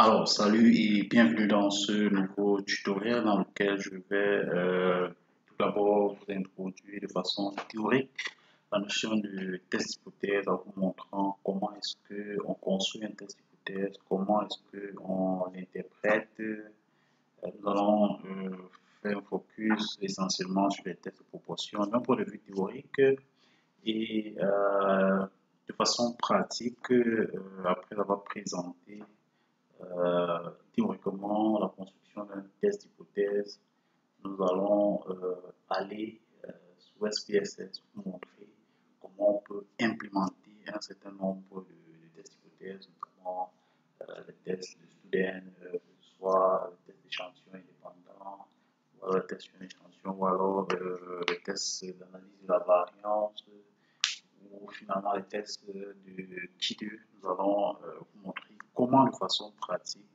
Alors, salut et bienvenue dans ce nouveau tutoriel dans lequel je vais tout d'abord vous introduire de façon théorique la notion de test d'hypothèse en vous montrant comment est-ce qu'on construit un test d'hypothèse, comment est-ce qu'on l'interprète. Nous allons faire un focus essentiellement sur les tests de proportion d'un point de vue théorique et de façon pratique, après avoir présenté théoriquement la construction d'un test d'hypothèse, nous allons aller sur SPSS pour montrer comment on peut implémenter un certain nombre de tests d'hypothèses, notamment les tests de Student, soit les tests d'échantillons indépendants, ou alors les tests sur échantillon, ou alors les tests d'analyse de la variance, ou finalement les tests de Q2. Nous allons vous montrer comment de façon pratique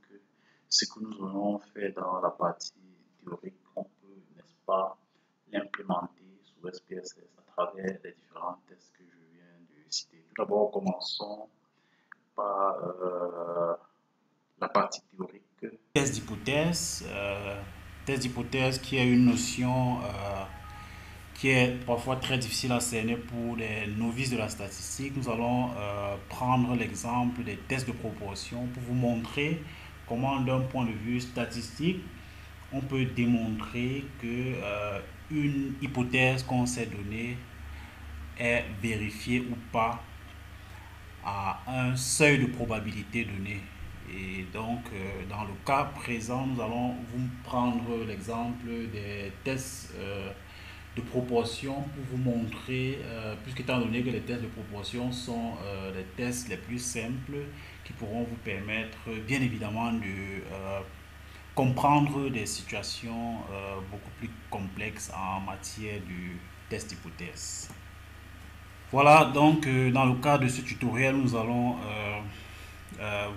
ce que nous allons faire dans la partie théorique, on peut, n'est-ce pas, l'implémenter sous SPSS à travers les différents tests que je viens de citer. Tout d'abord, commençons par la partie théorique. Test d'hypothèse qui est une notion qui est parfois très difficile à cerner pour les novices de la statistique. Nous allons prendre l'exemple des tests de proportion pour vous montrer comment, d'un point de vue statistique, on peut démontrer que une hypothèse qu'on s'est donnée est vérifiée ou pas à un seuil de probabilité donné. Et donc, dans le cas présent, nous allons vous prendre l'exemple des tests de proportion pour vous montrer, puisqu'étant donné que les tests de proportion sont les tests les plus simples qui pourront vous permettre, bien évidemment, de comprendre des situations beaucoup plus complexes en matière de test d'hypothèse. Voilà, donc dans le cadre de ce tutoriel, nous allons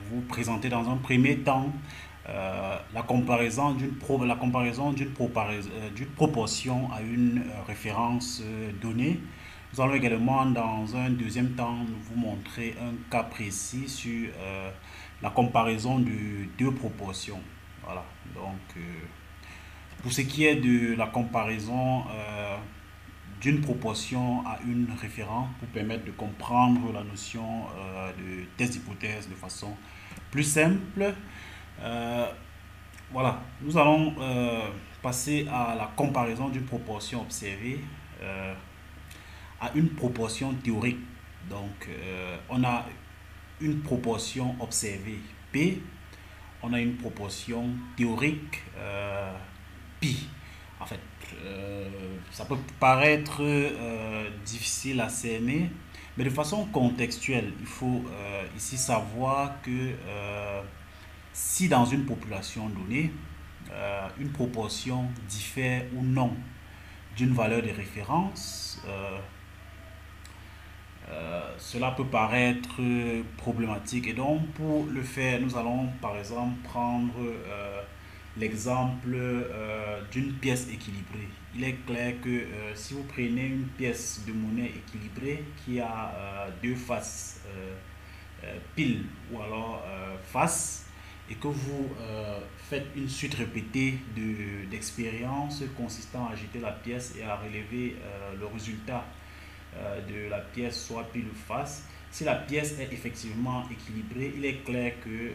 vous présenter dans un premier temps la comparaison d'une proportion à une référence donnée. Nous allons également dans un deuxième temps vous montrer un cas précis sur la comparaison de deux proportions. Voilà, donc pour ce qui est de la comparaison d'une proportion à une référence pour permettre de comprendre la notion de test d'hypothèse de façon plus simple. Euh, voilà, nous allons passer à la comparaison d'une proportion observée à une proportion théorique. Donc, on a une proportion observée P, on a une proportion théorique pi. En fait, ça peut paraître difficile à cerner, mais de façon contextuelle, il faut ici savoir que si dans une population donnée, une proportion diffère ou non d'une valeur de référence, cela peut paraître problématique. Et donc, pour le faire, nous allons par exemple prendre l'exemple d'une pièce équilibrée. Il est clair que si vous prenez une pièce de monnaie équilibrée qui a deux faces, pile ou alors face, et que vous faites une suite répétée d'expériences consistant à jeter la pièce et à relever le résultat de la pièce soit pile ou face, si la pièce est effectivement équilibrée, il est clair que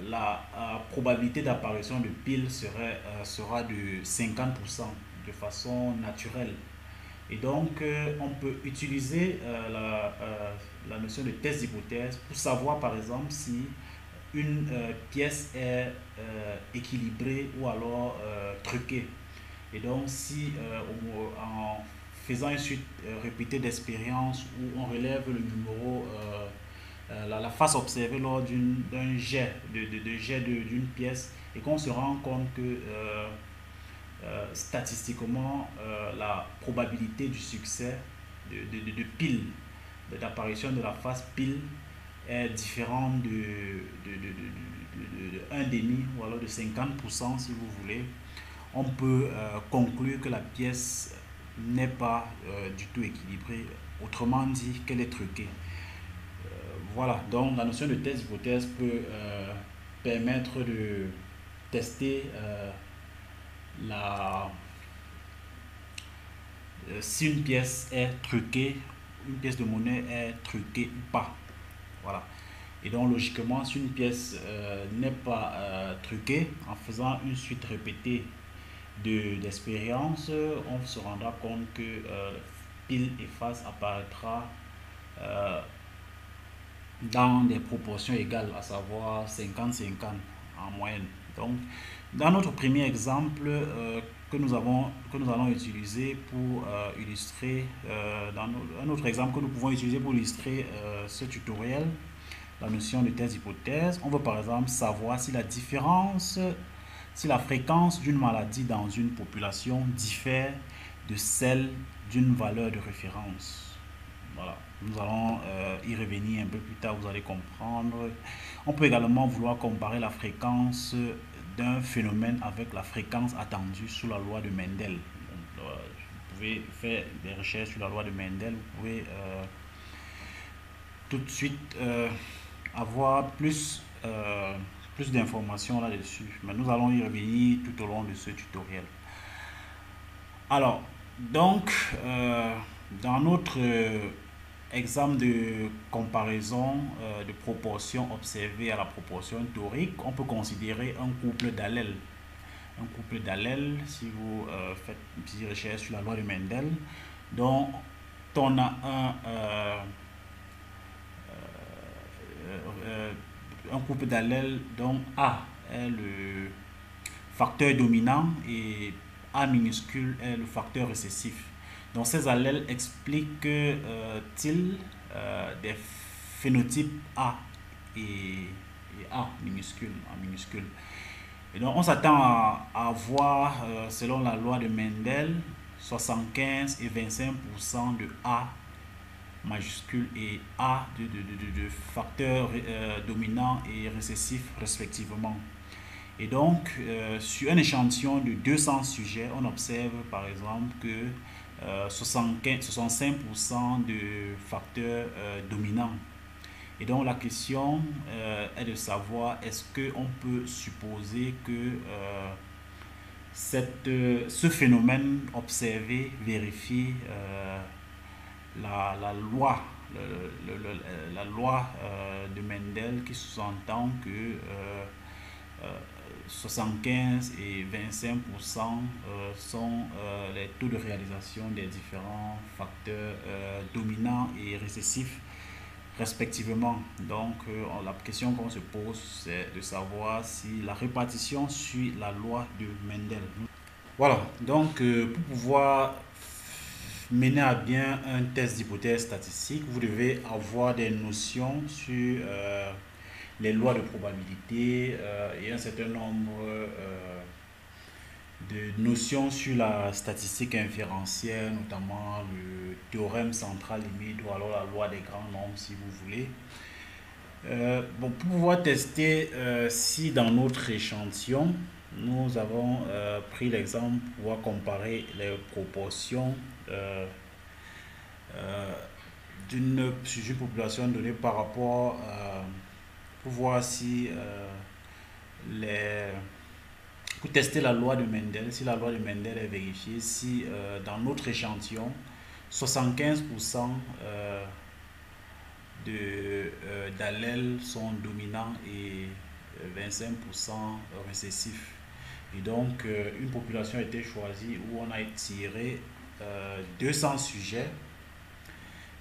la probabilité d'apparition de pile sera de 50% de façon naturelle. Et donc, on peut utiliser la notion de test d'hypothèse pour savoir, par exemple, si une pièce est équilibrée ou alors truquée. Et donc, si en faisant une suite répétée d'expériences où on relève le numéro, la face observée lors d'un jet d'une pièce et qu'on se rend compte que statistiquement la probabilité du succès de pile, d'apparition de la face pile est différente de 1,5 ou alors de 50% si vous voulez, on peut conclure que la pièce n'est pas du tout équilibrée, autrement dit qu'elle est truquée. Voilà, donc la notion de test d'hypothèse peut permettre de tester la, si une pièce est truquée, une pièce de monnaie est truquée ou pas. Voilà. Et donc logiquement, si une pièce n'est pas truquée, en faisant une suite répétée d'expériences, on se rendra compte que pile et face apparaîtra euh, dans des proportions égales, à savoir 50-50 en moyenne. Donc, dans notre premier exemple que nous allons utiliser pour illustrer, un autre exemple que nous pouvons utiliser pour illustrer ce tutoriel, la notion de test hypothèse, on veut par exemple savoir si si la fréquence d'une maladie dans une population diffère de celle d'une valeur de référence. Voilà, nous allons y revenir un peu plus tard, vous allez comprendre. On peut également vouloir comparer la fréquence d'un phénomène avec la fréquence attendue sous la loi de Mendel. Donc, vous pouvez faire des recherches sur la loi de Mendel, vous pouvez tout de suite avoir plus d'informations là-dessus. Mais nous allons y revenir tout au long de ce tutoriel. Alors, donc, dans notre exemple de comparaison de proportion observée à la proportion théorique, on peut considérer un couple d'allèles. Un couple d'allèles, si vous faites une petite recherche sur la loi de Mendel, dont on a un couple d'allèles dont A est le facteur dominant et A minuscule est le facteur récessif. Donc ces allèles expliquent-ils des phénotypes A et A minuscule, A minuscule. Et donc on s'attend à voir, selon la loi de Mendel, 75 et 25% de A majuscule et A de facteurs dominants et récessifs respectivement. Et donc, sur un échantillon de 200 sujets, on observe par exemple que 65% de facteurs dominants. Et donc, la question est de savoir est-ce qu'on peut supposer que ce phénomène observé vérifie la loi, la loi de Mendel qui sous-entend que 75 et 25% sont les taux de réalisation des différents facteurs dominants et récessifs respectivement. Donc la question qu'on se pose, c'est de savoir si la répartition suit la loi de Mendel. Voilà, donc pour pouvoir mener à bien un test d'hypothèse statistique, vous devez avoir des notions sur les lois de probabilité et un certain nombre de notions sur la statistique inférentielle, notamment le théorème central limite ou alors la loi des grands nombres si vous voulez. Bon, pour pouvoir tester si dans notre échantillon, nous avons pris l'exemple pour pouvoir comparer les proportions d'une population donnée par rapport pour voir si pour tester la loi de Mendel, si la loi de Mendel est vérifiée, si dans notre échantillon 75% d'allèles sont dominants et 25% récessifs. Et donc une population a été choisie où on a tiré 200 sujets,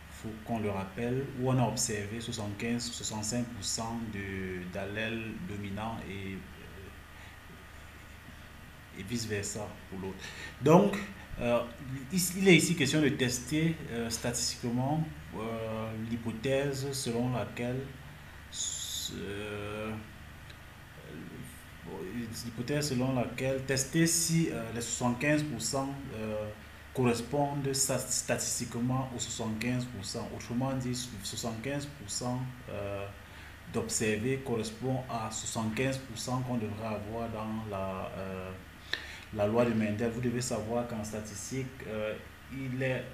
il faut qu'on le rappelle, où on a observé 65% d'allèles dominants et vice-versa pour l'autre. Donc, il est ici question de tester statistiquement l'hypothèse selon laquelle tester si les 75% correspondent statistiquement aux 75%. Autrement dit, 75% d'observer correspond à 75% qu'on devrait avoir dans la loi de Mendel. Vous devez savoir qu'en statistique, il est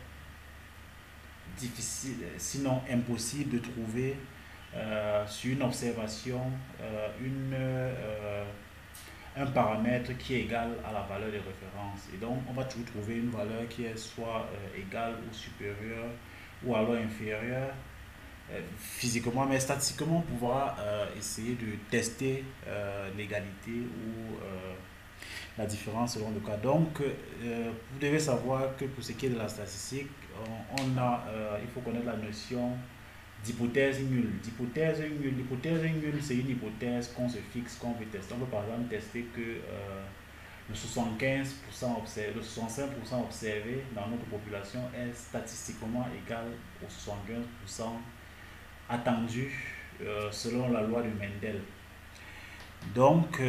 difficile, sinon impossible, de trouver sur une observation un paramètre qui est égal à la valeur de référence. Et donc, on va toujours trouver une valeur qui est soit égale ou supérieure ou alors inférieure physiquement, mais statistiquement, on pourra essayer de tester l'égalité ou la différence selon le cas. Donc, vous devez savoir que pour ce qui est de la statistique, il faut connaître la notion d'hypothèse nulle. L'hypothèse nulle, c'est une hypothèse qu'on se fixe, qu'on veut tester. On peut par exemple tester que le 75% observé, le 65% observé dans notre population est statistiquement égal au 75% attendu selon la loi de Mendel. Donc,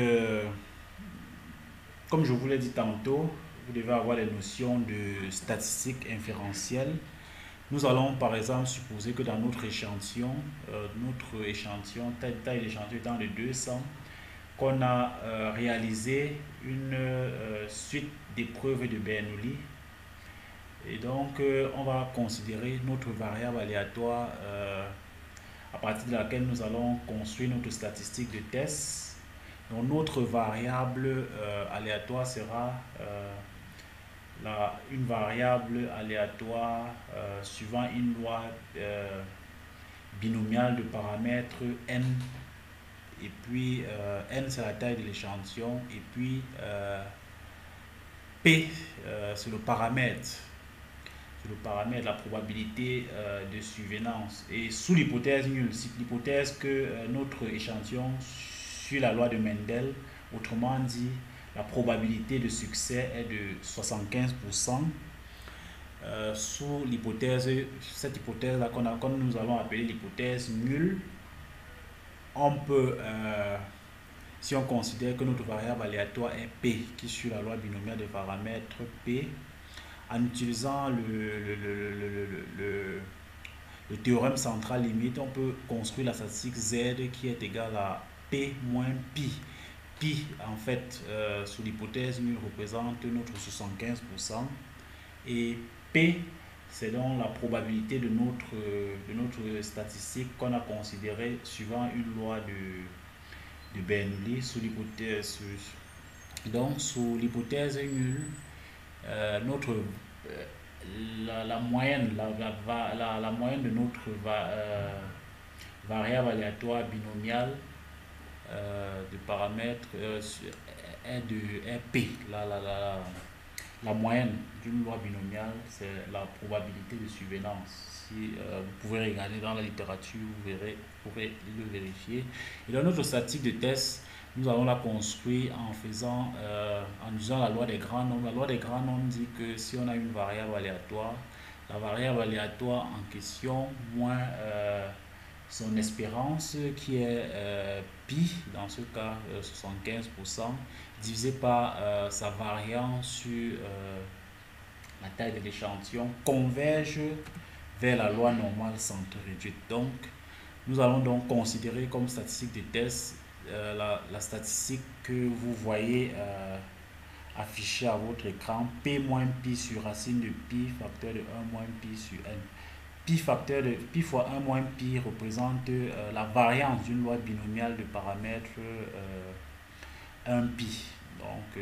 comme je vous l'ai dit tantôt, vous devez avoir les notions de statistique inférentielle. Nous allons par exemple supposer que dans notre échantillon, taille d'échantillon étant de 200, qu'on a réalisé une suite d'épreuves de Bernoulli. Et donc, on va considérer notre variable aléatoire à partir de laquelle nous allons construire notre statistique de test. Donc, notre variable aléatoire sera une variable aléatoire suivant une loi binomiale de paramètres n, et puis n c'est la taille de l'échantillon, et puis p c'est le paramètre, la probabilité de survenance, et sous l'hypothèse nulle, si l'hypothèse que notre échantillon suit la loi de Mendel, autrement dit la probabilité de succès est de 75%. Sous l'hypothèse, cette hypothèse là qu'on nous allons appeler l'hypothèse nulle, on peut, si on considère que notre variable aléatoire est P, qui suit la loi binomiale des paramètres P, en utilisant le théorème central limite, on peut construire la statistique Z qui est égale à P moins pi. Pi, en fait, sous l'hypothèse nulle, représente notre 75%, et P, c'est donc la probabilité de notre statistique qu'on a considérée suivant une loi de Bernoulli sous l'hypothèse. Donc, sous l'hypothèse nulle, la moyenne de notre variable aléatoire binomiale de paramètres est P. La moyenne d'une loi binomiale, c'est la probabilité de survenance. Si vous pouvez regarder dans la littérature, vous pourrez le vérifier. Et dans notre statistique de test, nous allons la construire en utilisant la loi des grands nombres. La loi des grands nombres dit que si on a une variable aléatoire, la variable aléatoire en question moins son espérance qui est pi, dans ce cas 75%, divisé par sa variance sur la taille de l'échantillon, converge vers la loi normale centre réduite. Donc, nous allons donc considérer comme statistique de test la statistique que vous voyez affichée à votre écran, P moins pi sur racine de pi facteur de 1 moins pi sur n. Pi facteur de pi fois 1 moins pi représente la variance d'une loi binomiale de paramètres 1 pi. Donc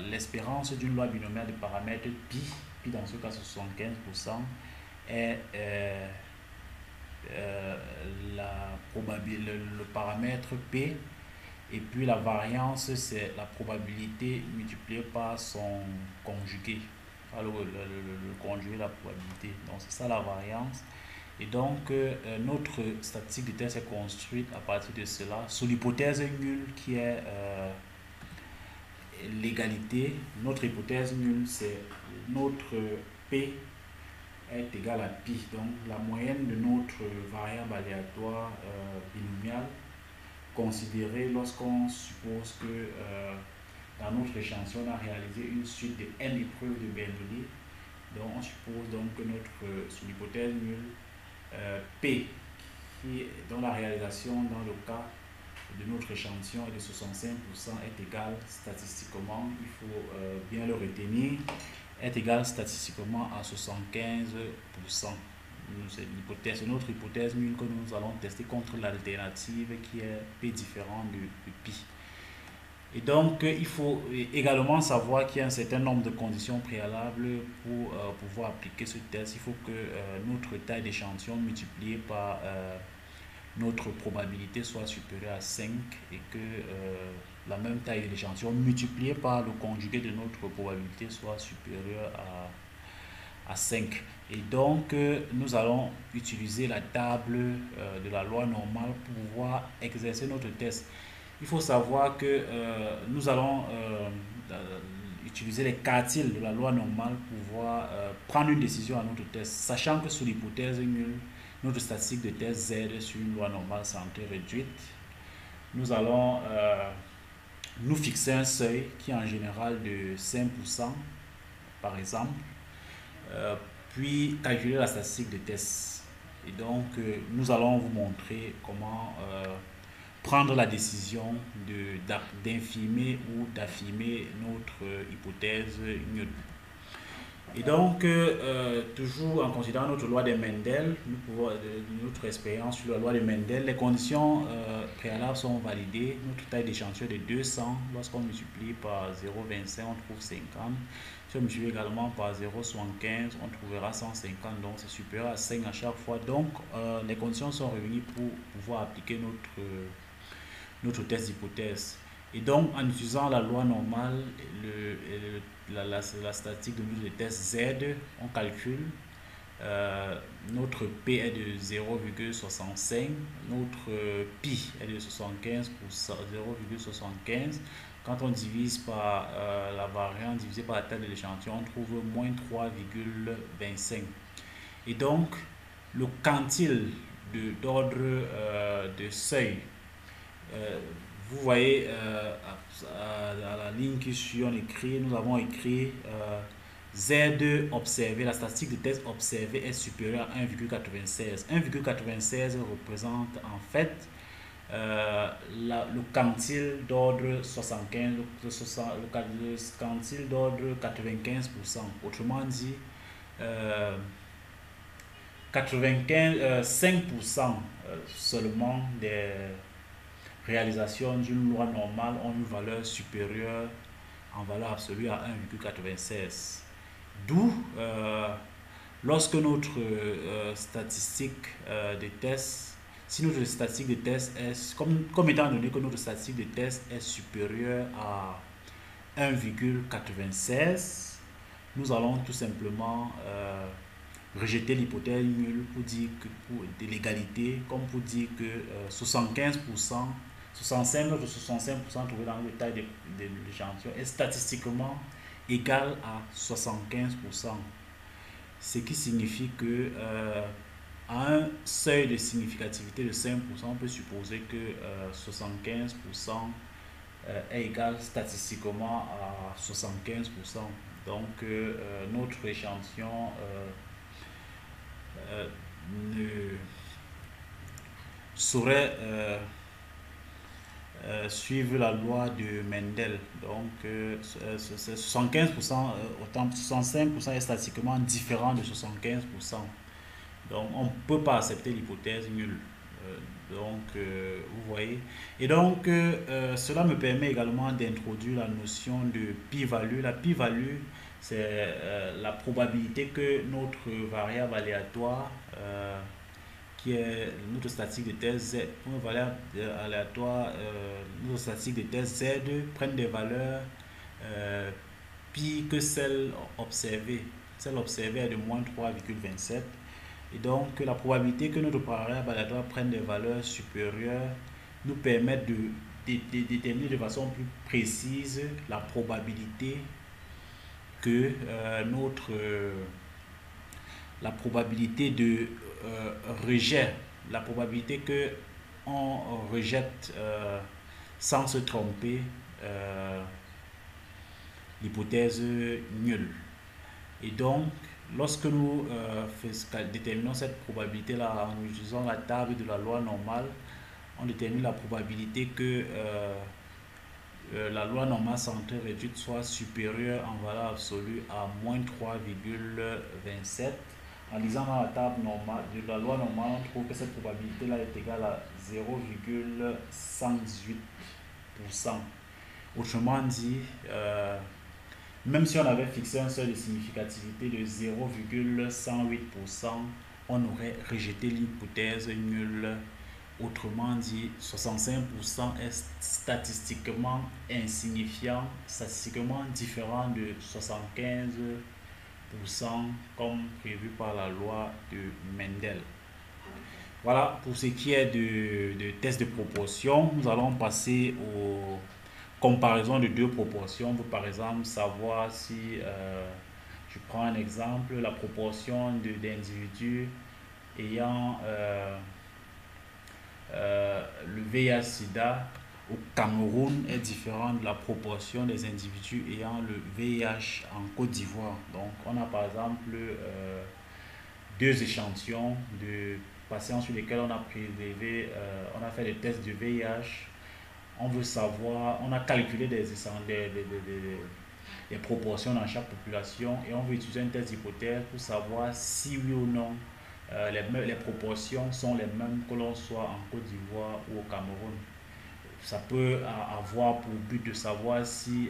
l'espérance d'une loi binomiale de paramètres pi dans ce cas 75%, est le paramètre p, et puis la variance c'est la probabilité multipliée par son conjugué, le conjugué de la probabilité. Donc c'est ça la variance. Et donc notre statistique de test est construite à partir de cela sous l'hypothèse nulle qui est l'égalité. Notre hypothèse nulle, c'est notre P est égal à pi. Donc la moyenne de notre variable aléatoire binomiale considérée lorsqu'on suppose que dans notre échantillon on a réalisé une suite de n épreuves de Bernoulli. Donc on suppose donc que sous l'hypothèse nulle P dont la réalisation dans le cas de notre échantillon est de 65% est égal statistiquement, il faut bien le retenir, est égal statistiquement à 75%. c'est notre hypothèse nulle que nous allons tester contre l'alternative qui est P différent de pi. Et donc, il faut également savoir qu'il y a un certain nombre de conditions préalables pour pouvoir appliquer ce test. Il faut que notre taille d'échantillon multipliée par notre probabilité soit supérieure à 5 et que la même taille de l'échantillon multipliée par le conjugué de notre probabilité soit supérieure à 5. Et donc, nous allons utiliser la table de la loi normale pour pouvoir exercer notre test. Il faut savoir que nous allons utiliser les quartiles de la loi normale pour pouvoir prendre une décision à notre test, sachant que sous l'hypothèse nulle, notre statistique de test Z sur une loi normale centrée réduite, nous allons nous fixer un seuil qui est en général de 5% par exemple, puis calculer la statistique de test. Et donc, nous allons vous montrer comment prendre la décision d'infirmer ou d'affirmer notre hypothèse nulle. Et donc, toujours en considérant notre loi de Mendel, notre expérience sur la loi de Mendel, les conditions préalables sont validées. Notre taille d'échantillon est de 200. Lorsqu'on multiplie par 0,25, on trouve 50. Si on multiplie également par 0,75, on trouvera 150. Donc, c'est supérieur à 5 à chaque fois. Donc, les conditions sont réunies pour pouvoir appliquer notre test d'hypothèse. Et donc, en utilisant la loi normale, la statistique de notre test Z, on calcule. Notre P est de 0,65, notre pi est de 75 pour 0,75. Quand on divise par la variance divisée par la taille de l'échantillon, on trouve moins 3,25. Et donc, le quantile d'ordre de seuil, vous voyez à la ligne qui suit, nous avons écrit Z observé, la statistique de test observé est supérieure à 1,96. 1,96 représente en fait le quantile d'ordre 75, le quantile d'ordre 95%. Autrement dit, 5% seulement des réalisations d'une loi normale ont une valeur supérieure en valeur absolue à 1,96. D'où, lorsque notre statistique de test, si notre statistique de test est, comme étant donné que notre statistique de test est supérieure à 1,96, nous allons tout simplement rejeter l'hypothèse nulle pour dire que de l'égalité, comme pour dire que 65% notre 65% trouvé dans le taille de l'échantillon est statistiquement égal à 75%. Ce qui signifie que à un seuil de significativité de 5%, on peut supposer que 75% est égal statistiquement à 75%. Donc notre échantillon ne saurait suivre la loi de Mendel. Donc 75%, autant 65% est statistiquement différent de 75%. Donc on ne peut pas accepter l'hypothèse nulle. Vous voyez. Et donc cela me permet également d'introduire la notion de pi-value. La pi-value, c'est la probabilité que notre variable aléatoire qui est notre statistique de test Z, pour une variable aléatoire, notre statistique de test Z prenne des valeurs pi que celle observée. Celle observée est de moins 3,27. Et donc, la probabilité que notre variable aléatoire prenne des valeurs supérieures nous permet de déterminer de façon plus précise la probabilité que la probabilité de rejet, la probabilité que on rejette sans se tromper l'hypothèse nulle. Et donc, lorsque nous déterminons cette probabilité-là en utilisant la table de la loi normale, on détermine la probabilité que la loi normale centrée réduite soit supérieure en valeur absolue à moins 3,27, en lisant dans la table normale de la loi normale, on trouve que cette probabilité-là est égale à 0,118%. Autrement dit, même si on avait fixé un seuil de significativité de 0,108%, on aurait rejeté l'hypothèse nulle. Autrement dit, 65% est statistiquement insignifiant, statistiquement différent de 75% comme prévu par la loi de Mendel. Voilà pour ce qui est de test de proportion. Nous allons passer aux comparaisons de deux proportions. On veut par exemple savoir si, je prends un exemple, la proportion d'individus ayant le VIH-Sida au Cameroun est différente de la proportion des individus ayant le VIH en Côte d'Ivoire. Donc on a par exemple deux échantillons de patients sur lesquels on a prélevé, on a fait des tests de VIH. On veut savoir, on a calculé des proportions dans chaque population et on veut utiliser un test d'hypothèse pour savoir si oui ou non les proportions sont les mêmes que l'on soit en Côte d'Ivoire ou au Cameroun. Ça peut avoir pour but de savoir si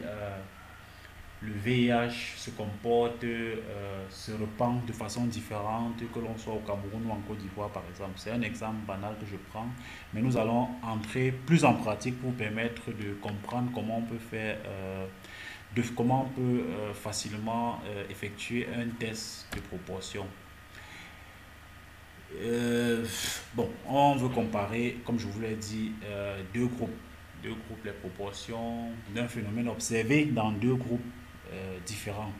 le VIH se comporte, se répand de façon différente que l'on soit au Cameroun ou en Côte d'Ivoire par exemple. C'est un exemple banal que je prends, mais nous allons entrer plus en pratique pour permettre de comprendre comment on peut faire, comment on peut facilement effectuer un test de proportion. Bon, on veut comparer, comme je vous l'ai dit, deux groupes, les proportions d'un phénomène observé dans deux groupes différents.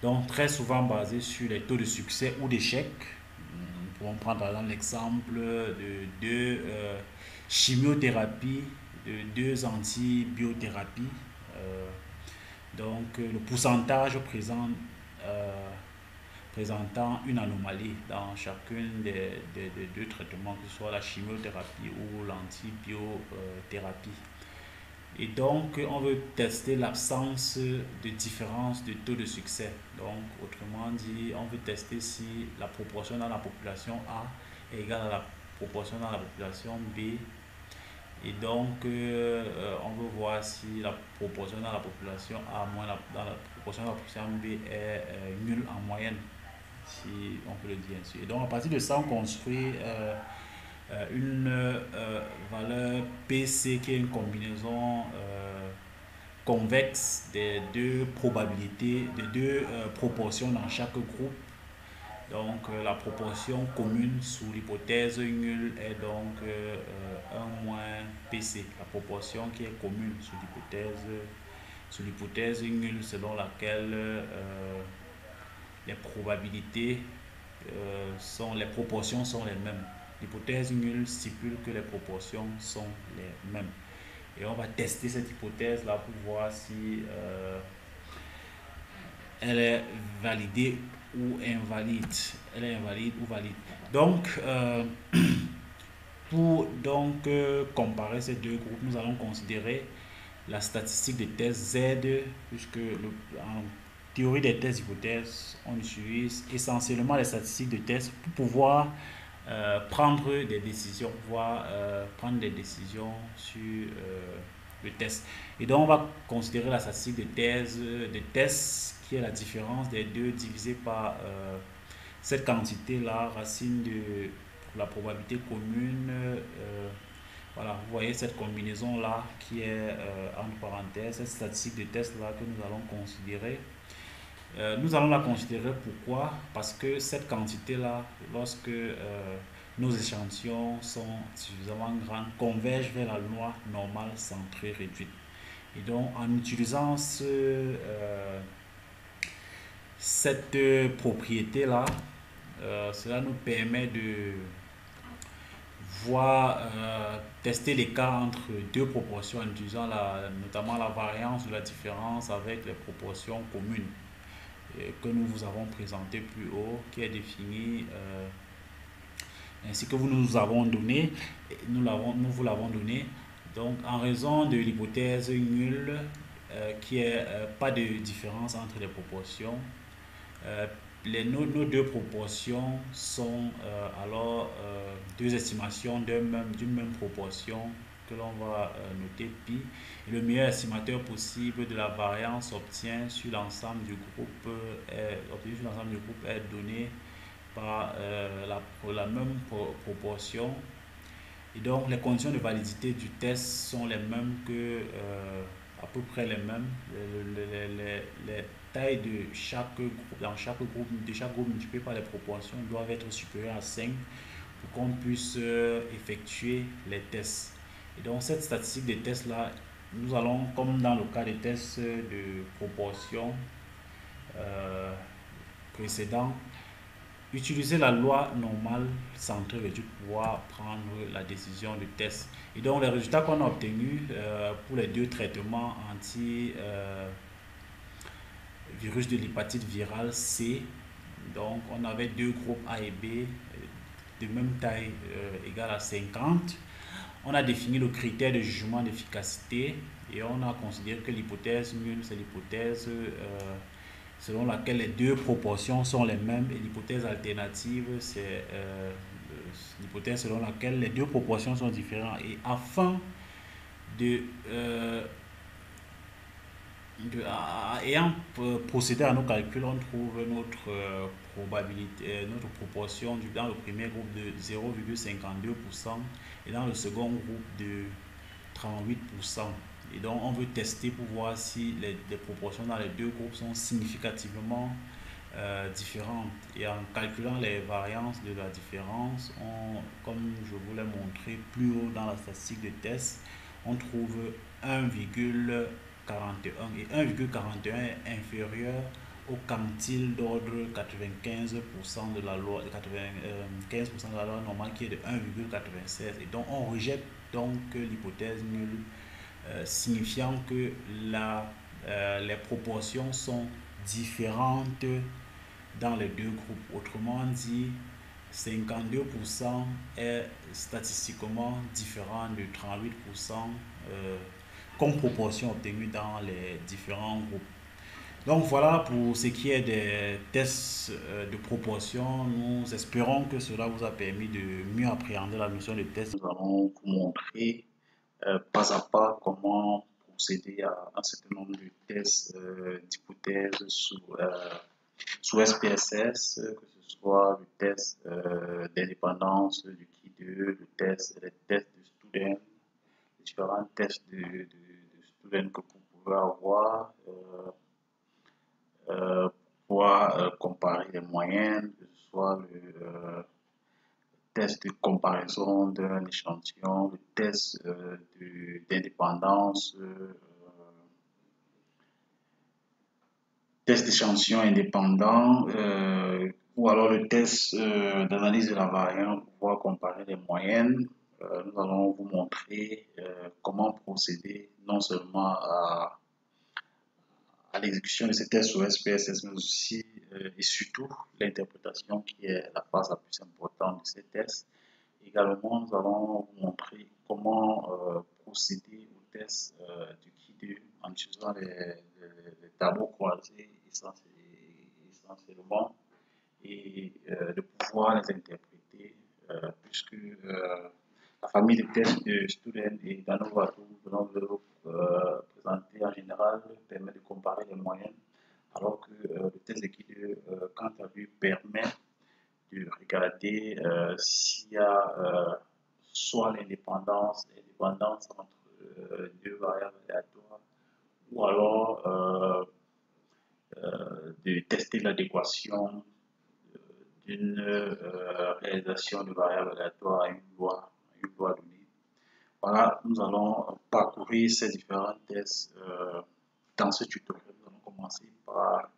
Donc, très souvent basé sur les taux de succès ou d'échec. Nous pouvons prendre par exemple l'exemple de deux chimiothérapies, de deux antibiothérapies. Donc, le pourcentage présentant une anomalie dans chacune des deux traitements, que ce soit la chimiothérapie ou l'antibiothérapie. Et donc, on veut tester l'absence de différence de taux de succès. Donc, autrement dit, on veut tester si la proportion dans la population A est égale à la proportion dans la population B. Et donc, on veut voir si la proportion dans la population A moins dans la proportion dans la population B est nulle en moyenne, si on peut le dire ainsi. Et donc, à partir de ça, on construit une valeur PC qui est une combinaison convexe des deux probabilités, des deux proportions dans chaque groupe. Donc la proportion commune sous l'hypothèse nulle est donc 1 moins PC. La proportion qui est commune sous l'hypothèse nulle selon laquelle les probabilités les proportions sont les mêmes. L'hypothèse nulle stipule que les proportions sont les mêmes. Et on va tester cette hypothèse-là pour voir si elle est validée ou invalide. Elle est invalide ou valide. Donc, pour comparer ces deux groupes, nous allons considérer la statistique des tests Z, puisque en théorie des tests d'hypothèse, on utilise essentiellement les statistiques de tests pour pouvoir prendre des décisions, prendre des décisions sur le test. Et donc, on va considérer la statistique de tests qui est la différence des deux divisé par cette quantité-là, racine de la probabilité commune. Voilà, vous voyez cette combinaison-là qui est entre parenthèses, cette statistique de test-là que nous allons considérer. Nous allons la considérer pourquoi? Parce que cette quantité-là, lorsque nos échantillons sont suffisamment grands, convergent vers la loi normale centrée réduite. Et donc, en utilisant cette propriété-là, cela nous permet de tester l'écart entre deux proportions en utilisant notamment la variance de la différence avec les proportions communes que nous vous avons présenté plus haut, qui est définie ainsi que nous vous l'avons donné. Donc, en raison de l'hypothèse nulle, qui est pas de différence entre les proportions, nos deux proportions sont alors deux estimations d'une même proportion que l'on va noter pi. Et le meilleur estimateur possible de la variance obtient sur l'ensemble du groupe est donné par la même proportion. Et donc les conditions de validité du test sont les mêmes à peu près les mêmes. Les tailles de chaque groupe, de chaque groupe multiplié par les proportions doivent être supérieures à 5 pour qu'on puisse effectuer les tests. Et donc cette statistique des tests là, nous allons, comme dans le cas des tests de proportion euh, précédents, utiliser la loi normale centrée réduite pour pouvoir prendre la décision du test. Et donc les résultats qu'on a obtenus pour les deux traitements anti-virus de l'hépatite virale C, donc on avait deux groupes A et B de même taille égale à 50. On a défini le critère de jugement d'efficacité et on a considéré que l'hypothèse nulle, c'est l'hypothèse selon laquelle les deux proportions sont les mêmes, et l'hypothèse alternative, c'est l'hypothèse selon laquelle les deux proportions sont différentes. Et afin de, ayant procédé à nos calculs, on trouve notre probabilité, notre proportion dans le premier groupe de 0,52% et dans le second groupe de 38%. Et donc, on veut tester pour voir si les proportions dans les deux groupes sont significativement différentes. Et en calculant les variances de la différence, comme je vous l'ai montré plus haut dans la statistique de test, on trouve 1,41. Et 1,41 est inférieur au quantile d'ordre 95% de la loi, 95% de la loi normale qui est de 1,96. Et donc, on rejette donc l'hypothèse nulle, signifiant que les proportions sont différentes dans les deux groupes. Autrement dit, 52% est statistiquement différent de 38% comme proportion obtenue dans les différents groupes. Donc voilà pour ce qui est des tests de proportion. Nous espérons que cela vous a permis de mieux appréhender la notion de test. Nous allons vous montrer pas à pas comment procéder à un certain nombre de tests d'hypothèses sous SPSS, que ce soit le test d'indépendance du Q2, les tests de student, les différents tests de student que vous pouvez avoir, pouvoir comparer les moyennes, que ce soit test de comparaison d'un échantillon, le test d'indépendance, test d'échantillon indépendant, ou alors le test d'analyse de la variance pour pouvoir comparer les moyennes. Nous allons vous montrer comment procéder non seulement à l'exécution de ces tests sur SPSS, mais aussi et surtout l'interprétation qui est la phase la plus importante de ces tests. Également, nous allons vous montrer comment procéder au test du Q2 en utilisant les tableaux croisés essentiellement et de pouvoir les interpréter puisque la famille de tests de Student et d'Anovato que l'on veut présenter en général permet de comparer les moyennes, alors que le test de Q2, quant à lui, permet de regarder s'il y a soit l'indépendance entre deux variables aléatoires, ou alors de tester l'adéquation d'une réalisation de variables aléatoires à une loi donnée. Voilà, nous allons parcourir ces différents tests dans ce tutoriel. Nous allons commencer par,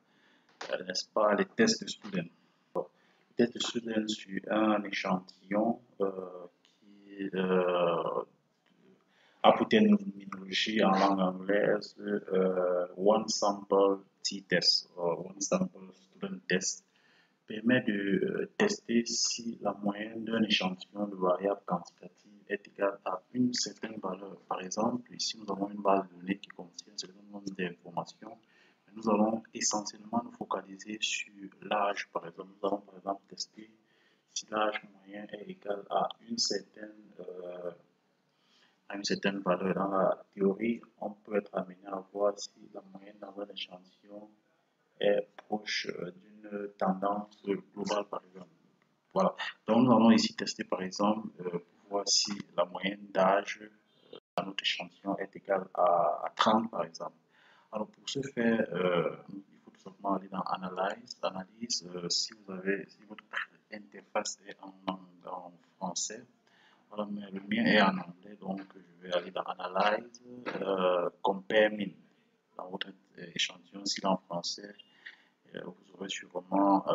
n'est-ce pas, les tests de student. Le test de student sur un échantillon qui a pour terminologie en langue anglaise One Sample T-Test, One Sample Student Test, permet de tester si la moyenne d'un échantillon de variables quantitatives est égale à une certaine valeur. Par exemple, ici nous avons une base de données qui contient un certain nombre d'informations. Nous allons essentiellement nous focaliser sur l'âge, par exemple. Nous allons par exemple tester si l'âge moyen est égal à une certaine valeur. Dans la théorie, on peut être amené à voir si la moyenne dans un échantillon est proche d'une tendance globale, par exemple. Voilà. Donc, nous allons ici tester, par exemple, pour voir si la moyenne d'âge dans notre échantillon est égale à 30, par exemple. Alors, pour ce faire, il faut tout simplement aller dans Analyse, si votre interface est en français, voilà, mais le mien est en anglais, donc je vais aller dans Analyse, Compare Min. Dans votre échantillon, s'il est en français, vous aurez sûrement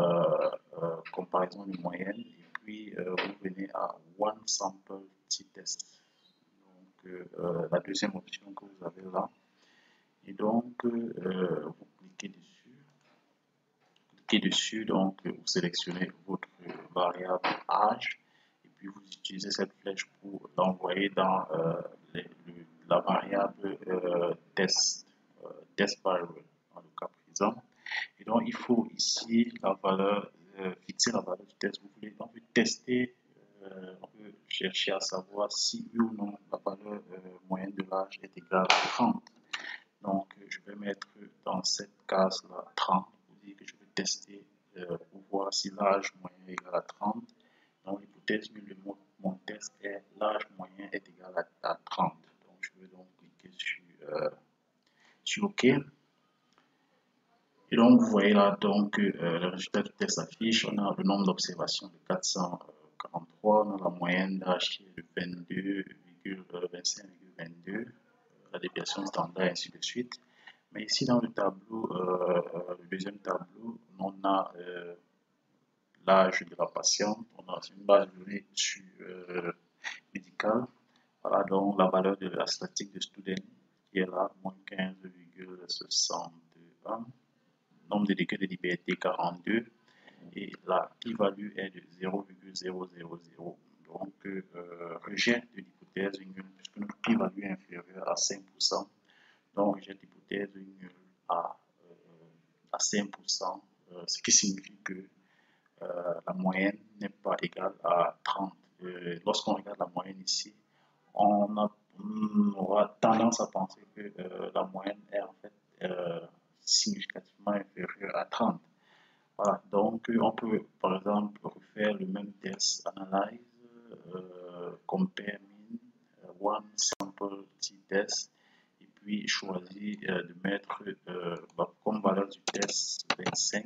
comparaison de moyenne, et puis vous venez à One Sample T-Test. Donc, la deuxième option que vous avez là. Et donc, vous cliquez dessus, donc vous sélectionnez votre variable âge, et puis vous utilisez cette flèche pour l'envoyer dans la variable test variable, dans le cas présent. Et donc, il faut ici fixer la valeur du test. On peut tester, on peut chercher à savoir si oui ou non la valeur moyenne de l'âge est égale à 30. Donc, je vais mettre dans cette case-là 30 pour dire que je vais tester pour voir si l'âge moyen est égal à 30. Donc, l'hypothèse de mon test est l'âge moyen est égal à 30. Donc, je vais donc cliquer sur OK. Et donc, vous voyez là, donc, le résultat du test s'affiche. On a le nombre d'observations de 443. On a la moyenne d'âge qui est de 25,22. La déviation standard, et ainsi de suite. Mais ici, dans le tableau, le deuxième tableau, on a l'âge de la patiente. On a une base de données médicale. Voilà donc la valeur de la statistique de student qui est là, moins 15,61. Nombre de degrés de liberté 42. Et la p-value est de 0,000. Donc, rejet de l'hypothèse nulle puisque notre p-value est inférieure à 5%. Donc, rejet l'hypothèse nulle à 5%, ce qui signifie que la moyenne n'est pas égale à 30. Lorsqu'on regarde la moyenne ici, on aura tendance à penser que la moyenne est en fait significativement inférieure à 30. Voilà, donc on peut par exemple refaire le même test, Analyse, Compare Min, One Sample T-Test, et puis choisir de mettre comme valeur du test 25.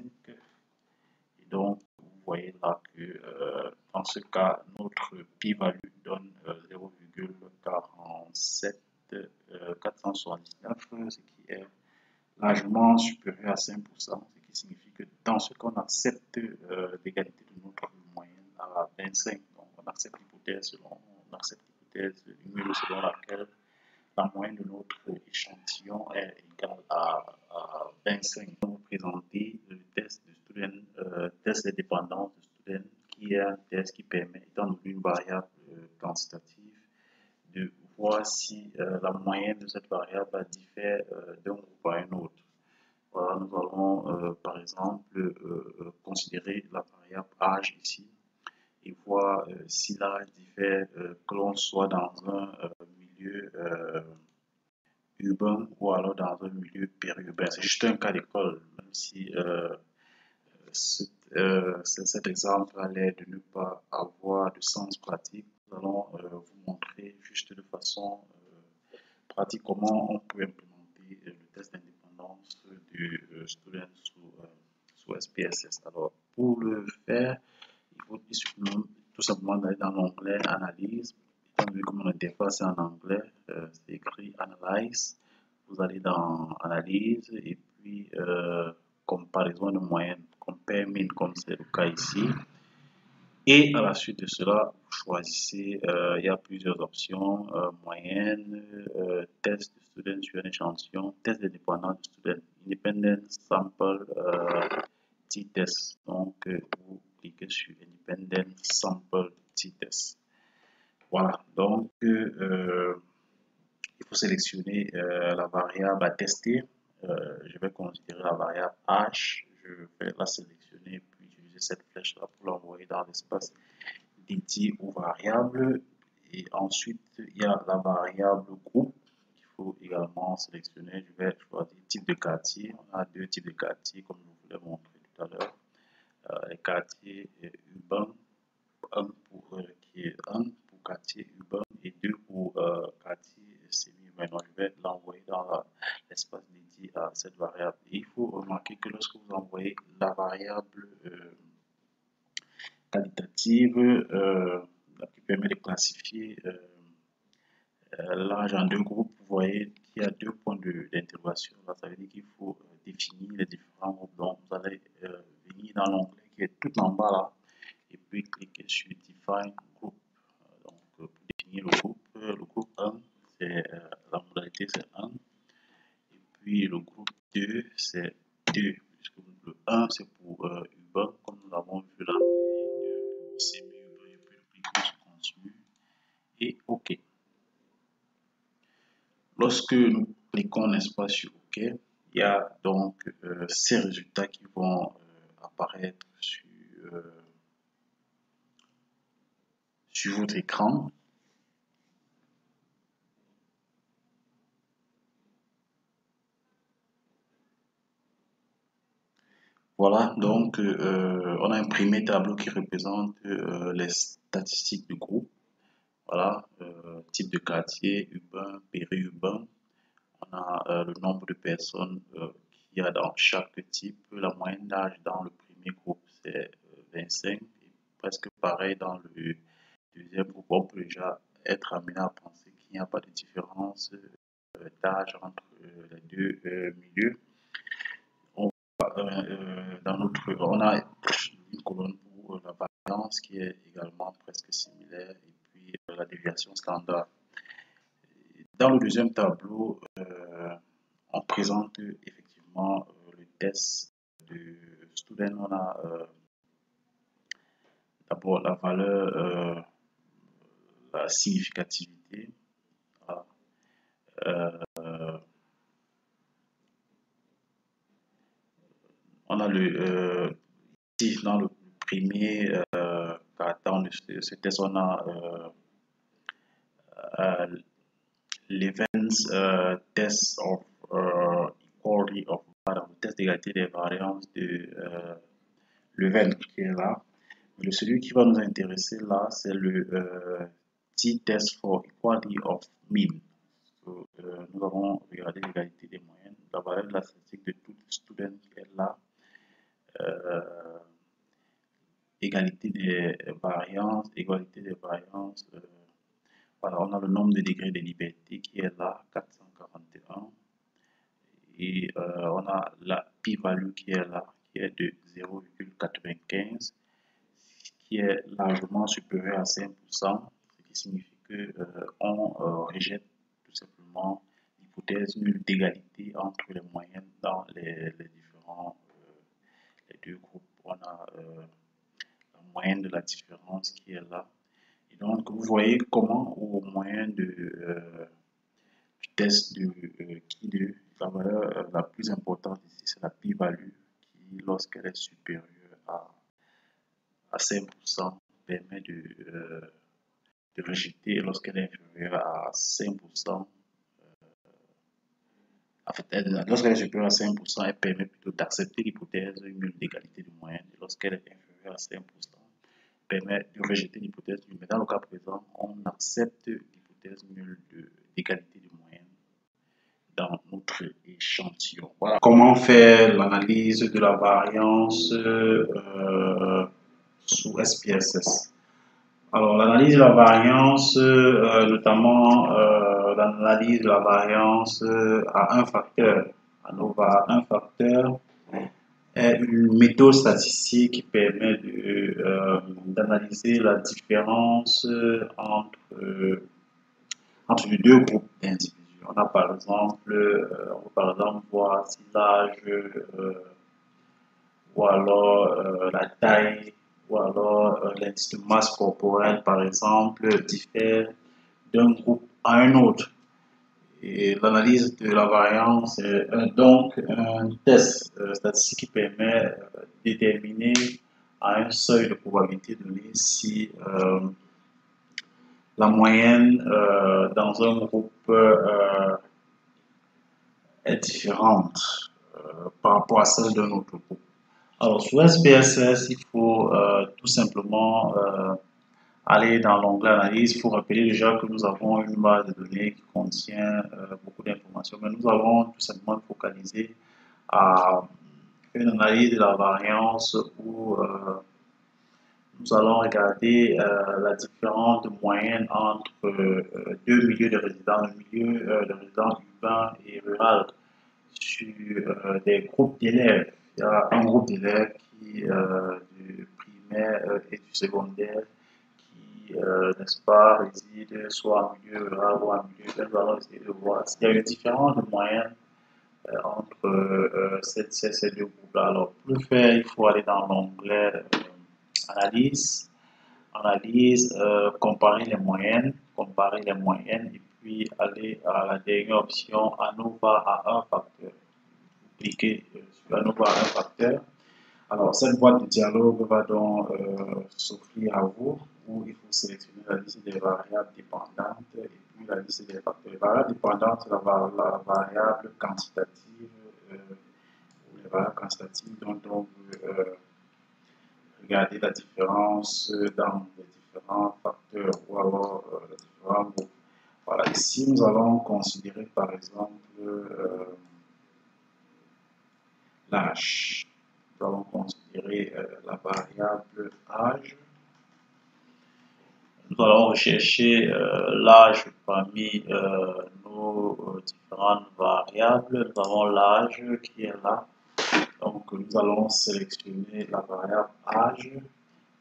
Et donc, vous voyez là que dans ce cas, notre p-value donne 0,479, ce qui est largement supérieur à 5%, ce qui signifie que dans ce cas, on accepte l'égalité de notre moyenne à 25. Donc, on accepte l'hypothèse nulle selon laquelle la moyenne de notre échantillon est égale à 25. Je vais vous présenter le test de student, test de dépendance de student, qui est un test qui permet, étant donné une variable quantitative, de voir si la moyenne de cette variable diffère d'un groupe à un autre. Voilà, nous allons par exemple considérer la variable âge ici et voir si l'âge diffère que l'on soit dans un milieu urbain ou alors dans un milieu périurbain. C'est juste un cas d'école, même si cet exemple a l'air de ne pas avoir de sens pratique. Nous allons vous montrer juste de façon pratique comment on peut implémenter le test d'indépendance du student sous SPSS. Alors, pour le faire, il suffit tout simplement d'aller dans l'onglet Analyse. Étant donné que mon interface est en anglais, c'est écrit Analyze. Vous allez dans Analyse et puis comparaison de moyenne, Compare Min comme c'est le cas ici. Et à la suite de cela, vous choisissez, il y a plusieurs options, moyenne, test de student sur un échantillon, test de dépendance de student, independent sample t-test. Donc, vous cliquez sur independent sample t-test. Voilà, donc il faut sélectionner la variable à tester. Je vais considérer la variable H, je vais la sélectionner cette flèche-là pour l'envoyer dans l'espace dédié aux variables. Et ensuite, il y a la variable groupe qu'il faut également sélectionner. Je vais choisir type de quartier. On a deux types de quartiers comme je vous l'ai montré tout à l'heure. Les quartiers urbains, qui est 1 pour quartier urbain et 2 pour quartier semi-urbain. Donc, je vais l'envoyer dans l'espace dédié à cette variable. Et il faut remarquer que lorsque vous envoyez la variable qualitative qui permet de classifier l'âge en deux groupes, vous voyez qu'il y a deux points d'interrogation. Ça veut dire qu'il faut définir les différents groupes. Donc, vous allez venir dans l'onglet qui est tout en bas là et puis cliquer sur Define Group. Donc, pour définir le groupe 1, c'est la modalité c'est 1. Et puis le groupe 2, c'est 2. Puisque le 1, c'est pour urbain, comme nous l'avons vu là. Et 2 pour semi-urbain. Et puis cliquer sur Continue. Et OK. Lorsque nous cliquons, n'est-ce pas, sur OK, il y a donc ces résultats qui vont apparaître sur votre écran. Voilà, donc on a imprimé un tableau qui représente les statistiques du groupe. Voilà, type de quartier, urbain, périurbain. On a le nombre de personnes qu'il y a dans chaque type. La moyenne d'âge dans le premier groupe, c'est 25. Et presque pareil dans le deuxième groupe. On peut déjà être amené à penser qu'il n'y a pas de différence d'âge entre les deux milieux. On a une colonne pour la variance qui est également presque similaire et puis la déviation standard. Dans le deuxième tableau, on présente effectivement le test de student. On a d'abord la valeur, la significativité. Voilà. On a ici dans le premier carton de ce test, on a l'events test of equality of variance, le test d'égalité des variances de l'event qui est là. Mais celui qui va nous intéresser là, c'est le t-test for equality of mean. Nous avons regardé l'égalité des moyennes, la valeur de la statistique de tout student qui est là. Égalité des variances, voilà, on a le nombre de degrés de liberté qui est là, 441. Et on a la p-value qui est là, qui est de 0,95, qui est largement supérieur à 5%, ce qui signifie qu'on rejette tout simplement l'hypothèse nulle d'égalité entre les moyennes dans les différents les deux groupes. On a la moyenne de la différence qui est là. Et donc, vous voyez comment, au moyen du test de Q2, la valeur la plus importante ici, c'est la p-value qui, lorsqu'elle est supérieure à 5%, permet de rejeter, lorsqu'elle est inférieure à 5%. En fait, lorsqu'elle est supérieure à 5%, elle permet plutôt d'accepter l'hypothèse nulle d'égalité de moyenne. Et lorsqu'elle est inférieure à 5%, permet de rejeter l'hypothèse nulle. Mais dans le cas présent, on accepte l'hypothèse nulle d'égalité de moyenne dans notre échantillon. Voilà comment faire l'analyse de la variance sous SPSS. Alors, l'analyse de la variance, notamment l'analyse de la variance à un facteur, ANOVA à un facteur, est une méthode statistique qui permet d'analyser la différence entre les deux groupes d'individus. On a par exemple, voir si l'âge ou alors la taille ou alors l'indice de masse corporelle par exemple diffère d'un groupe à un autre. Et l'analyse de la variance est donc un test statistique qui permet de déterminer à un seuil de probabilité donné si la moyenne dans un groupe est différente par rapport à celle d'un autre groupe. Alors, sur SPSS, il faut tout simplement aller dans l'onglet analyse. Il faut rappeler déjà que nous avons une base de données qui contient beaucoup d'informations, mais nous allons tout simplement focaliser à une analyse de la variance où nous allons regarder la différence de moyenne entre deux milieux de résidents, le milieu de résidents urbain et rural, sur des groupes d'élèves. Il y a un groupe d'élèves qui du primaire et du secondaire qui, n'est-ce pas, réside soit en milieu rural ou en milieu urbain. Nous allons essayer de voir s'il y a une différence de moyenne entre ces deux groupes-là. Alors, pour le faire, il faut aller dans l'onglet analyse, comparer les moyennes, et puis aller à la dernière option, ANOVA à un facteur. Vous cliquez sur ANOVA à un facteur. Alors, cette boîte de dialogue va donc s'offrir à vous, où il faut sélectionner la liste des variables dépendantes et puis la liste des facteurs. Les variables dépendantes, c'est la variable quantitative, ou les variables quantitatives dont on veut regarder la différence dans les différents facteurs ou alors les différents groupes. Voilà, ici nous allons considérer par exemple l'âge. Nous allons considérer la variable âge. Nous allons rechercher l'âge parmi nos différentes variables. Nous avons l'âge qui est là. Donc, nous allons sélectionner la variable âge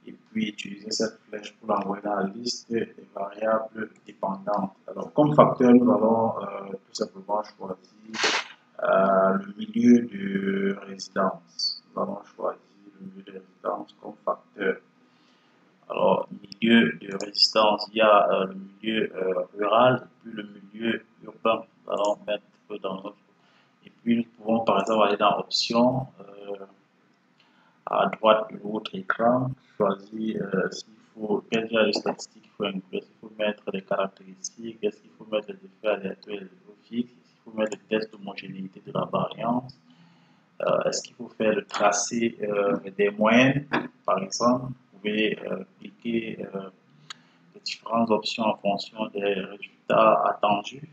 et puis utiliser cette flèche pour l'envoyer dans la liste des variables dépendantes. Alors, comme facteur, nous allons tout simplement choisir le milieu de résidence. Nous allons choisir le milieu de résidence comme facteur. Alors, milieu de résidence, il y a le milieu rural et puis le milieu urbain. Nous allons mettre dans notre. Et puis, nous pouvons par exemple aller dans Options, à droite de votre écran, choisir quelles sont les statistiques qu'il faut inclure, s'il faut mettre des caractéristiques, est-ce qu'il faut mettre des effets aléatoires et des effets fixes, est-ce qu'il faut mettre le test d'homogénéité de la variance, est-ce qu'il faut faire le tracé des moyennes, par exemple. Vous pouvez cliquer les différentes options en fonction des résultats attendus.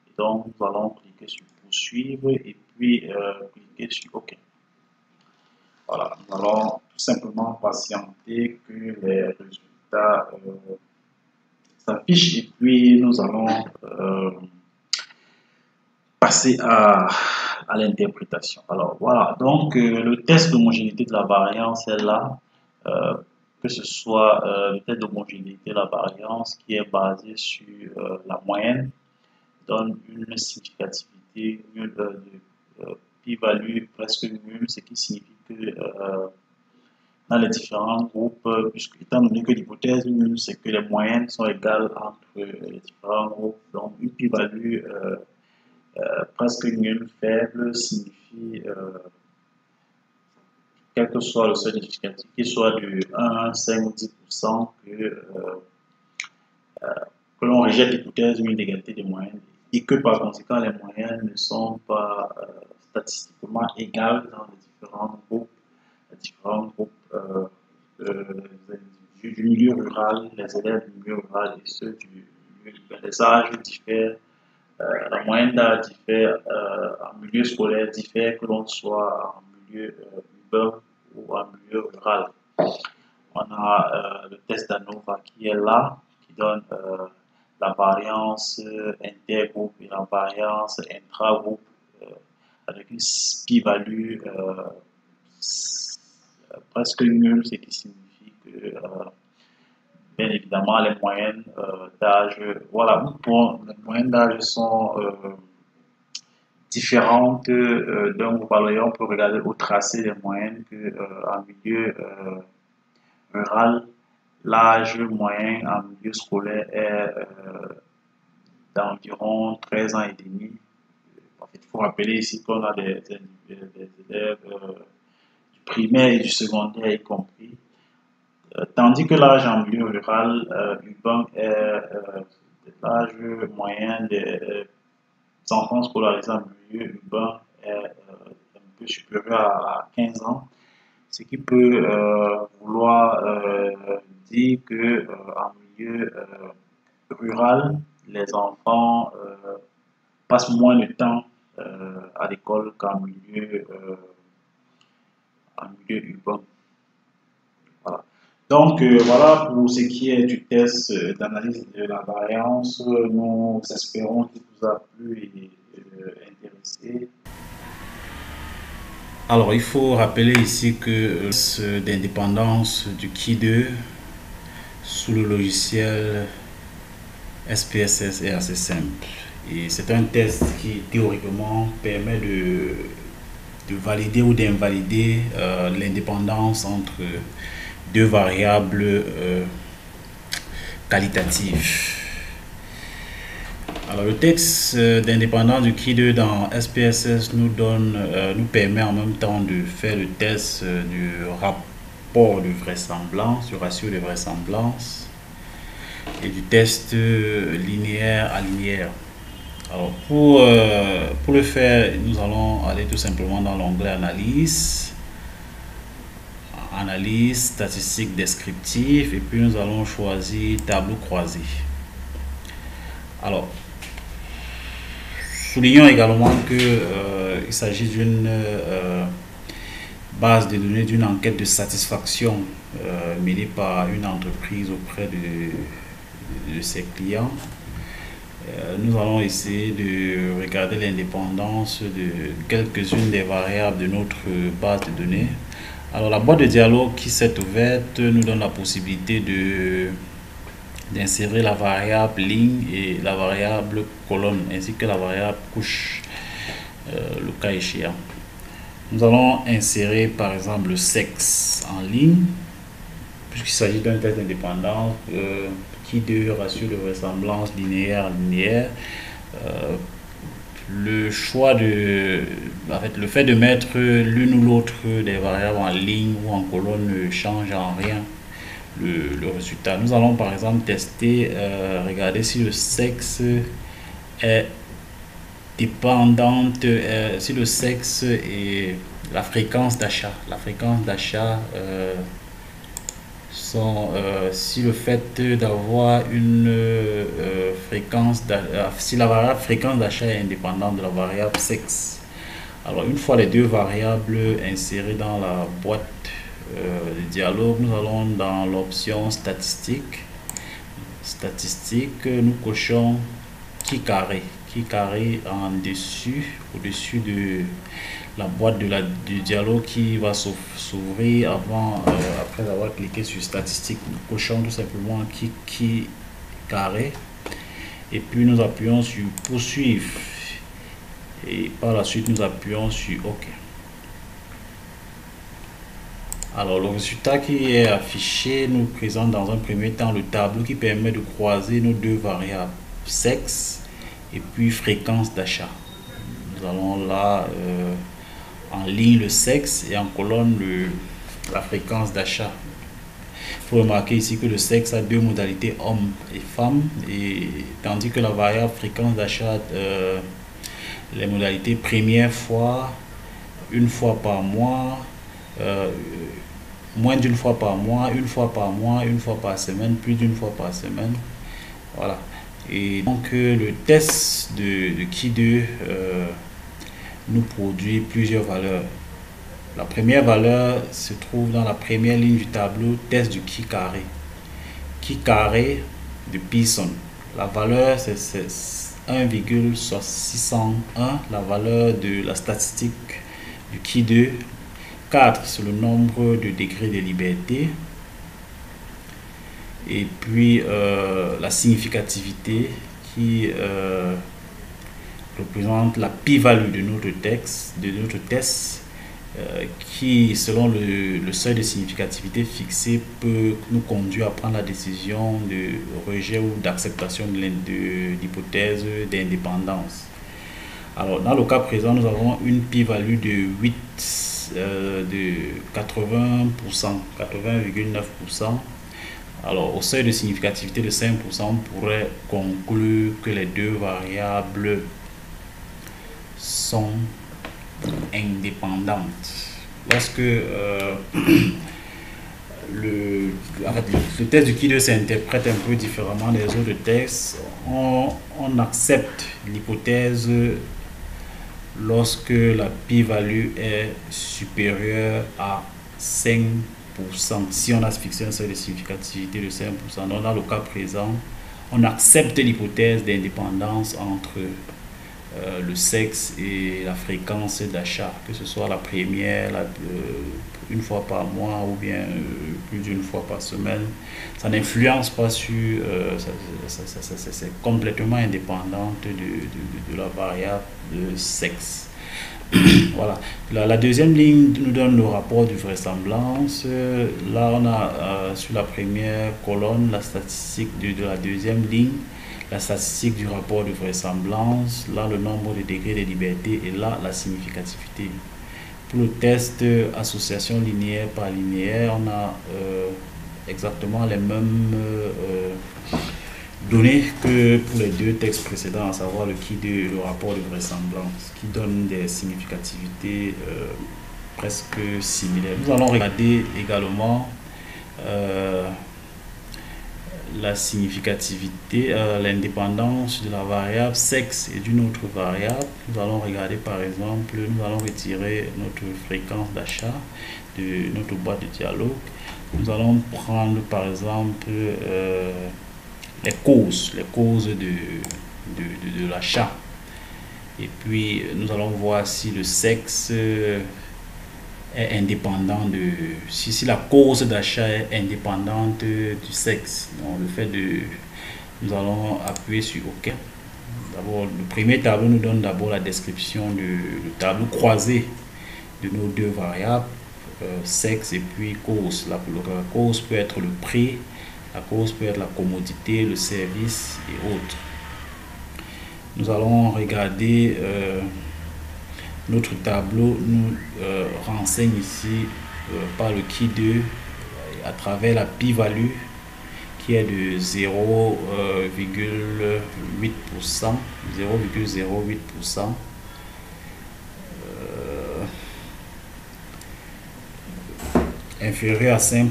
Et donc, nous allons cliquer sur poursuivre et puis cliquer sur OK. Voilà, nous allons tout simplement patienter que les résultats s'affichent et puis nous allons passer à l'interprétation. Alors voilà, donc le test d'homogénéité de la variance est là, que ce soit le test d'homogénéité de la variance qui est basé sur la moyenne, donne une significativité nulle de p-value presque nulle, ce qui signifie que dans les différents groupes, puisque étant donné que l'hypothèse nulle, c'est que les moyennes sont égales entre les différents groupes, donc une p-value presque nulle, faible, signifie, quel que soit le seuil significatif, qu'il soit de 1, 5 ou 10%, que l'on rejette l'hypothèse nulle d'égalité des moyennes et que par conséquent les moyennes ne sont pas statistiquement égales dans les différents groupes du milieu rural, les élèves du milieu rural et ceux du milieu urbain. Les âges diffèrent, la moyenne d'âge diffère, en milieu scolaire diffère que l'on soit en milieu urbain ou en milieu rural. On a le test d'ANOVA qui est là, qui donne la variance intergroupe et la variance intragroupe avec une p-value presque nulle, ce qui signifie que bien évidemment les moyennes d'âge, voilà, les moyennes d'âge sont différentes d'un groupe. Alors on peut regarder au tracé des moyennes que en milieu rural, l'âge moyen en milieu scolaire est d'environ 13 ans et demi. En fait, il faut rappeler ici qu'on a des élèves du primaire et du secondaire y compris. Tandis que l'âge en milieu rural urbain est l'âge moyen des enfants scolarisés en milieu urbain est un peu supérieur à 15 ans, ce qui peut vouloir dire que en milieu rural, les enfants passent moins de temps à l'école en milieu urbain. Voilà. Donc, voilà pour ce qui est du test d'analyse de la variance. Nous espérons qu'il vous a plu et intéressé. Alors, il faut rappeler ici que ce d'indépendance du Ki2 sous le logiciel SPSS est assez simple. Et c'est un test qui théoriquement permet de valider ou d'invalider l'indépendance entre deux variables qualitatives. Alors le texte d'indépendance du Ki2 dans SPSS nous permet en même temps de faire le test du rapport de vraisemblance, du ratio de vraisemblance et du test linéaire à linéaire. Alors pour le faire, nous allons aller tout simplement dans l'onglet analyse statistique descriptive, et puis nous allons choisir tableau croisé. Alors soulignons également que il s'agit d'une base de données d'une enquête de satisfaction menée par une entreprise auprès de ses clients. Nous allons essayer de regarder l'indépendance de quelques-unes des variables de notre base de données. Alors la boîte de dialogue qui s'est ouverte nous donne la possibilité d'insérer la variable ligne et la variable colonne ainsi que la variable couche, le cas échéant. Nous allons insérer par exemple le sexe en ligne puisqu'il s'agit d'un test d'indépendance Ki2 ratio de vraisemblance linéaire. Le choix le fait de mettre l'une ou l'autre des variables en ligne ou en colonne ne change en rien le résultat. Nous allons par exemple tester, regarder si le sexe est dépendante, si le sexe et la fréquence d'achat. La fréquence d'achat si le fait d'avoir une fréquence, si la variable fréquence d'achat est indépendante de la variable sexe. Alors une fois les deux variables insérées dans la boîte de dialogue, nous allons dans l'option statistique. Nous cochons qui carré en dessus, au-dessus de la boîte du dialogue qui va s'ouvrir après avoir cliqué sur statistique. Nous cochons tout simplement qui carré et puis nous appuyons sur poursuivre et par la suite nous appuyons sur OK. Alors le résultat qui est affiché nous présente dans un premier temps le tableau qui permet de croiser nos deux variables sexe et puis fréquence d'achat. Nous allons là en ligne le sexe et en colonne la fréquence d'achat. Il faut remarquer ici que le sexe a deux modalités homme et femme, et tandis que la variable fréquence d'achat les modalités première fois, une fois par mois, moins d'une fois par mois, une fois par semaine, plus d'une fois par semaine. Voilà. Et donc le test de Ki2 nous produit plusieurs valeurs. La première valeur se trouve dans la première ligne du tableau, test du Ki carré de Pearson. La valeur c'est 1,601, la valeur de la statistique du Ki2. 4 c'est le nombre de degrés de liberté. Et puis la significativité qui représente la p-value de notre test, qui selon le seuil de significativité fixé peut nous conduire à prendre la décision de rejet ou d'acceptation de l'hypothèse d'indépendance. Alors dans le cas présent, nous avons une p-value de 8 de 80%, 80,9%. Alors, au seuil de significativité de 5%, on pourrait conclure que les deux variables sont indépendantes. Lorsque le test du Qui2 s'interprète un peu différemment des autres tests, on accepte l'hypothèse lorsque la p-value est supérieure à 5%. Si on a fixé un seuil de significativité de 5%, donc dans le cas présent, on accepte l'hypothèse d'indépendance entre le sexe et la fréquence d'achat, que ce soit la première, une fois par mois ou bien plus d'une fois par semaine. Ça n'influence pas sur, c'est complètement indépendante de la variable de sexe. Voilà. La deuxième ligne nous donne le rapport de vraisemblance. Là, on a sur la première colonne la statistique de la deuxième ligne, la statistique du rapport de vraisemblance, là le nombre de degrés de liberté et là la significativité. Pour le test association linéaire par linéaire, on a exactement les mêmes données que pour les deux textes précédents, à savoir le Qui2 et le rapport de vraisemblance, qui donne des significativités presque similaires. Nous allons regarder également la significativité, l'indépendance de la variable sexe et d'une autre variable. Nous allons regarder par exemple, nous allons retirer notre fréquence d'achat de notre boîte de dialogue. Nous allons prendre par exemple les causes de l'achat. Et puis nous allons voir si le sexe est indépendant de, si la cause d'achat est indépendante du sexe. Donc le fait de, nous allons appuyer sur OK. D'abord, le premier tableau nous donne d'abord la description du tableau croisé de nos deux variables, sexe et puis cause. La cause peut être le prix, la cause peut être la commodité, le service et autres. Nous allons regarder notre tableau nous renseigne ici par le Qui2 à travers la p-value qui est de 0,08%, 0,08%. Inférieur à 5%,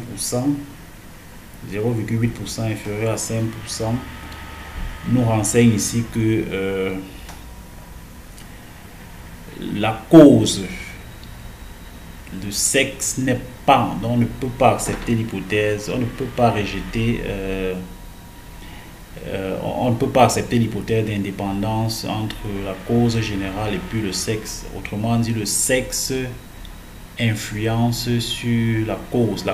0,8% inférieur à 5%, nous renseigne ici que la cause de sexe n'est pas, on ne peut pas accepter l'hypothèse, on ne peut pas rejeter, on ne peut pas accepter l'hypothèse d'indépendance entre la cause générale et puis le sexe. Autrement dit, le sexe influence sur la cause,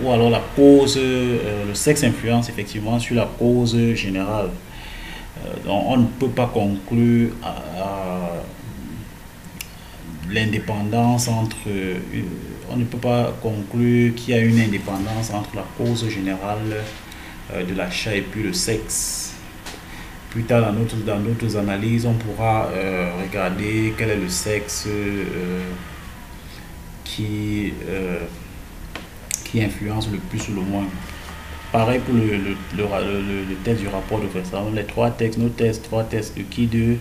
ou alors la cause, le sexe influence effectivement sur la cause générale. Donc on ne peut pas conclure à l'indépendance entre, on ne peut pas conclure qu'il y a une indépendance entre la cause générale de l'achat et puis le sexe. Plus tard dans d'autres analyses, on pourra regarder quel est le sexe qui influence le plus ou le moins. Pareil pour le test du rapport de vraisemblance. Les trois tests, nos tests, trois tests de Qui2,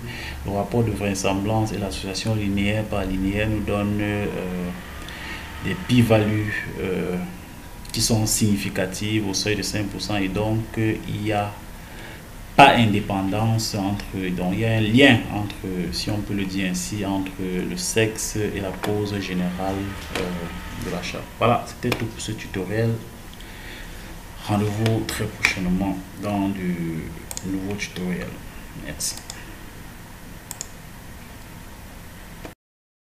le rapport de vraisemblance et l'association linéaire par linéaire nous donnent des p-values qui sont significatives au seuil de 5% et donc il n'y a pas indépendance entre, donc il y a un lien entre, si on peut le dire ainsi, entre le sexe et la cause générale de l'achat. Voilà, c'était tout pour ce tutoriel. Rendez-vous très prochainement dans du nouveau tutoriel. Merci.